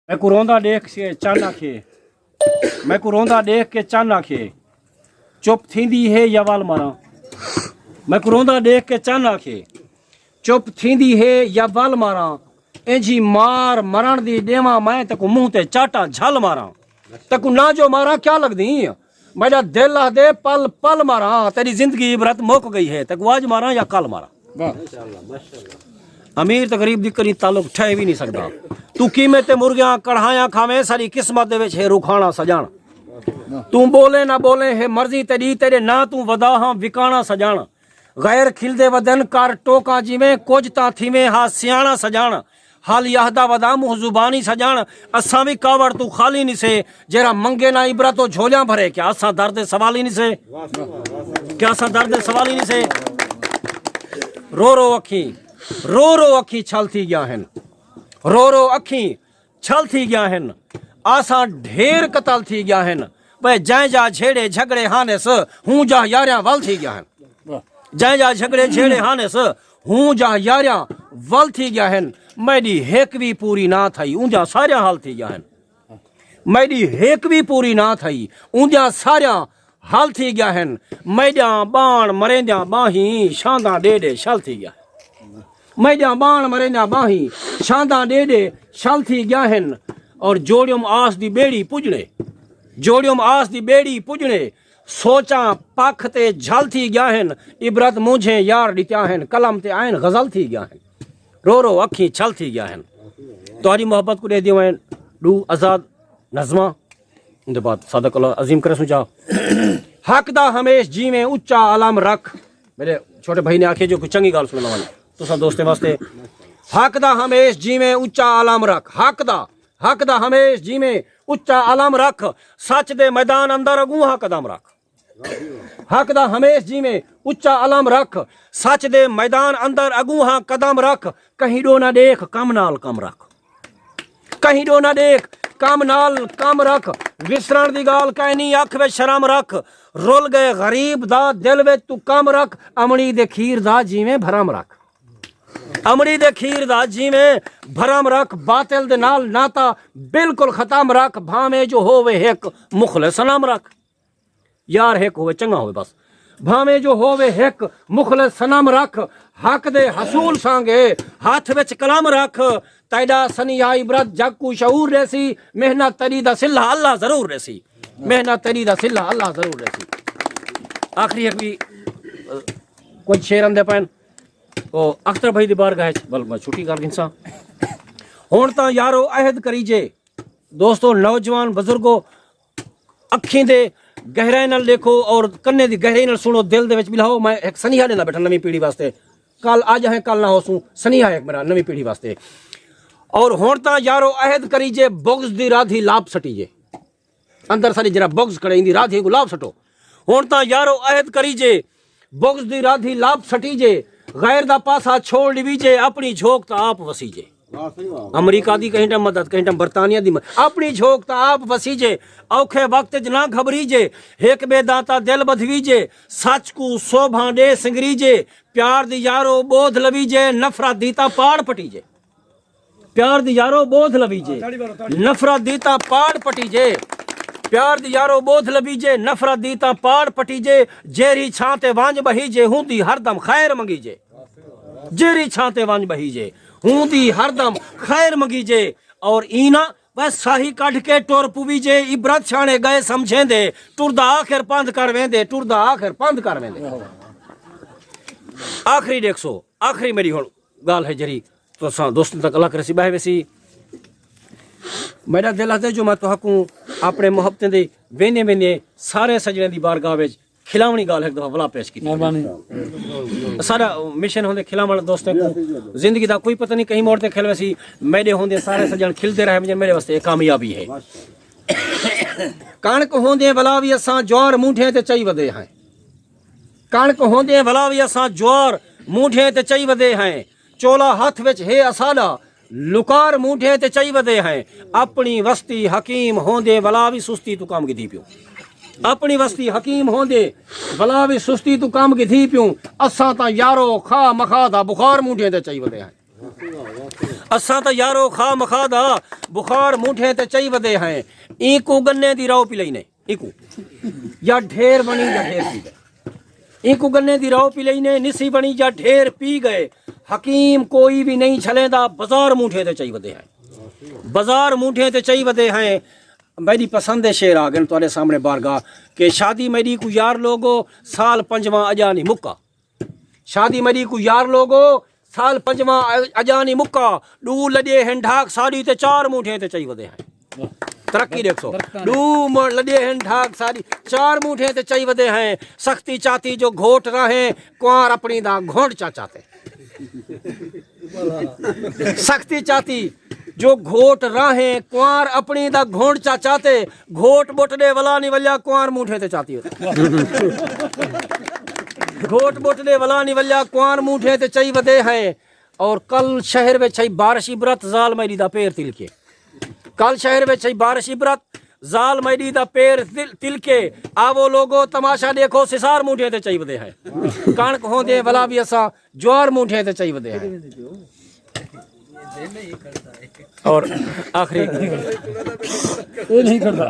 मैं को रोंदा देख के चन आखे, मैं को रोंदा देख के चन आखे, चुप थींदी है या वाल मारा। मैं को रोंदा देख के चन आखे, चुप थींदी है या वाल मारा। इंजी मार मरण दी देवा मैं तकु मुंह ते चाटा झल मारा। तकु ना जो मारा क्या लगदी, मेरा दिल दे पल पल मारा। तेरी जिंदगी इबरत मुक गई है, तकु आज मारा या कल मारा। अमीर ते गरीब दी करी ताल्लुक ठह भी नहीं सकदा। तू कीमे ते मुर्गियां कढ़ाया खावे, सारी किस्मत दे विच है रुखाना सजान। तू बोले ना बोले है मर्जी तेरी, तेरे ना तू वदा हां विकाना सजान। गैर खिलदे वदन कर टोका जिवें, कुछ तां थीवें हा सियाणा सजान। हाल याहदा वदा मुँह जुबानी सजान। असां भी कावड़ तू खाली नहीं से, जेरा मंगे ना इबरत तो झोलियां भरे। क्या असां दर्द सवाल ही नहीं से, क्या असां दर्द सवाल ही नहीं से। रो रो अखी, रो रो अखी छल थी गया हैं, रो रो अखी छल थी गया हैं। आसा ढेर कतल थी गया हैं, भाई जै जा छेड़े झगड़े हानेस हूं जा यारियां वल थी गया हैं। जै जा झगड़े छेड़े हानेस हूं जा यारियां वल थी गया हैं। मेरी हेक भी पूरी ना थई, ऊंजा सारिया हाल थी गया हैं। मेरी हेक भी पूरी ना थई, ऊंजा सारिया हाल थी गया हैं। मैडा बाण मरेंद्या बाही, शांदा डे डे शल थी गया। मैडा बाण मरेंद्या बाही, शांदा डे डे शल थी गया हैं। और जोड़ियम आस दी बेड़ी पुजने, जोड़ियम आस दी बेड़ी पुजने। सोचा पख ते झल थी गया हैं, इबरत मुझे यार दित्या हैं। कलम ते आयन गजल थी गया हैं, रो रो अखी छल थी गया हैं। तुम्हारी मोहब्बत को दे दियो मैं डू आजाद नज़मा। उनके बाद सदक अजीम करे सुझा। हक दा हमेश जी में उच्चा आलम रख। मेरे छोटे भाई ने आखे जो कुछ चंगी गाल सुनने वाली तो सब दोस्ते वास्ते। हक दा हमेश जी में उच्चा आलम रख, हक दा हमेश जी में उच्चा आलम रख। सच दे मैदान अंदर अगूहा कदम रख। हक दा हमेश जी में उच्चा आलम रख, सच दे मैदान अंदर अगूहा कदम रख। कहीं डो ना देख कम नाल कम रख, कहीं डो ना देख कम नाल कम रख। विसरण दी गाल कहनी अख में शर्म रख। रुल गए गरीब दा दिल में तू कम रख। अमड़ी दे खीर दा जिवें भरम रख, अमड़ी दे खीर दा जिवें भरम रख। बातिल दे नाल नाता बिल्कुल खत्म रख। भावें जो होवे हिक मुखलिस सनम रख। यार हिक होवे चंगा होवे बस, भावें जो होवे हिक मुखलिस सनम रख। हक दे हसूल सांगे हाथ विच कलम रख। तैदा सनिया इबरत जग को शऊर रहसी। मेहनत तरी दा सिल्ला अल्लाह जरूर रहसी, मेहनत तरी दा सिल्ला अल्लाह जरूर रहसी। आखिरी एक भी कुछ शेर आंदे पैन तो अख्तर भाई दी बारगाह बल मैं छुट्टी कर दिंसा। हुण तां यारो अहद करीजे दोस्तों, नौजवान बुजुर्गो अखीं दे गहराई नाल देखो और कन्ने दी गहराई नाल सुनो, दिल दे विच मिलाओ। मैं एक सनीहा देना बैठा नवी पीढ़ी वास्ते। कल आज है कल ना होसूं, सनीहा एक मेरा नवी पीढ़ी वास्ते। और हुण तां यारो अहद करीजे बुग़्ज़ दी राधी लाभ सटीजे। अंदर सारी जरा बुग़्ज़ खड़े इंदी राधी को लाभ सटो। हुण तां यारो अहद करीजे बुग़्ज़ दी राधी लाभ सटीजे। गैर दा पासा छोड़ दीजिए, अपनी झोंक ता आप वसीजे। अमरीका दी कहीं मदद कहीं बरतानिया दी मदद, अपनी झोंक ता आप वसीजे। औखे वक्त च ना घबरीजे, एक बेदाता दिल बधवीजे। सच को शोभा दे सिंगरीजे, प्यार दी यारो बोध लवीजे। नफरत दीता पाड़ पटीजे, प्यार दी यारो बोध लवीजे। नफरत दीता पाड़ पटीजे, प्यार दी यारो बोध लवीजे। नफरत दीता पाड़ पटीजे। जेरी छाते वांज बहीजे, हुंदी हरदम खैर मंगीजे। जेरी छाते वांज बहीजे, हुंदी हरदम खैर मंगीजे। और ईना बस साही कढ़ के टुर पुवीजे। इबरत छाने गए समझेंदे, टुरदा आखिर पंध कर वेंदे, टुरदा आखिर पंध कर वेंदे। आखिरी देखो, आखिरी मेरी हुण गाल है जरी तो दोस्तों तक अल्लाह करे सी बह वैसी। मेरा दिल है जो मैं तो हकूं अपने मोहब्बतें दे वेने वेने सारे सजने दी बारगाह विच खिलावनी गाल एक दफा वला पेश की। मेहरबानी सारा मिशन होंदे खिलावण दोस्तों को। जिंदगी दा कोई पता नहीं कहीं मोड़ ते खिल वैसी। मेरे होंदे सारे सजन खिलते रहे मेरे वास्ते कामयाबी है। कणक होंदे भला भी असां ज्वार मूठे ते चई वदे हैं। कणक होंदे भला भी असां ज्वार मूठे ते चई वदे हैं। चोला हाथ विच है असाडा, लुकार मूठे ते चई वदे हैं। अपनी वस्ती हकीम होंदे भला भी सुस्ती तू काम गिधी पियो। अपनी वस्ती हकीम होंदे भला भी सुस्ती तू काम गिधी पियो। असां तां यारो खा मखा दा बुखार मूठे ते चई वदे हैं। असां तो यारो खा मखा दा बुखार मूठे ते चई वधे हैं इको गन्ने दी राव पी लईने इको या ढेर बनी या ढेर पी गए इको गन्ने दी राव पी लईने निसी बनी या ढेर पी गए हकीम कोई भी नहीं छलेंदा बाजार मूठे ते चई वधे हैं बाजार मूठे ते चई वधे हैं। मेरी पसंद है शेर आ गए तुम्हारे सामने बारगाह के शादी मेरी को यार लोगो साल पंजवा अजा नहीं मुक्का शादी मेरी को यार लोगो साल पंजवा अजा नहीं मुक्का डू लॾे हैं ढाक साड़ी ते 4 मूठे ते चई वधे हैं तरक्की देखो डू लॾे हैं ढाक साड़ी 4 मूठे ते चई वधे हैं सख्ती चाती जो घोट रहे कुंवार अपनी दा घोट चाचाते सख्ती चाती जो घोट राहे कुंवार अपनी दा घोट चाचाते घोट बोटने वाला नहीं वल्या कुंवार मूठे ते चाती घोट बोटने वाला नहीं वल्या कुंवार मूठे ते चई वधे हैं। और कल शहर में छई बारिश इबरत जाल मैडी दा पैर तिलके कल शहर में छई बारिश इबरत जाल मैडी दा पैर तिलके आवो लोगो तमाशा देखो सिसार मूठे ते चई वधे हैं कणक होंदे वला भी असा ज्वार मूठे ते चई वधे हैं। और आखिरी नहीं करता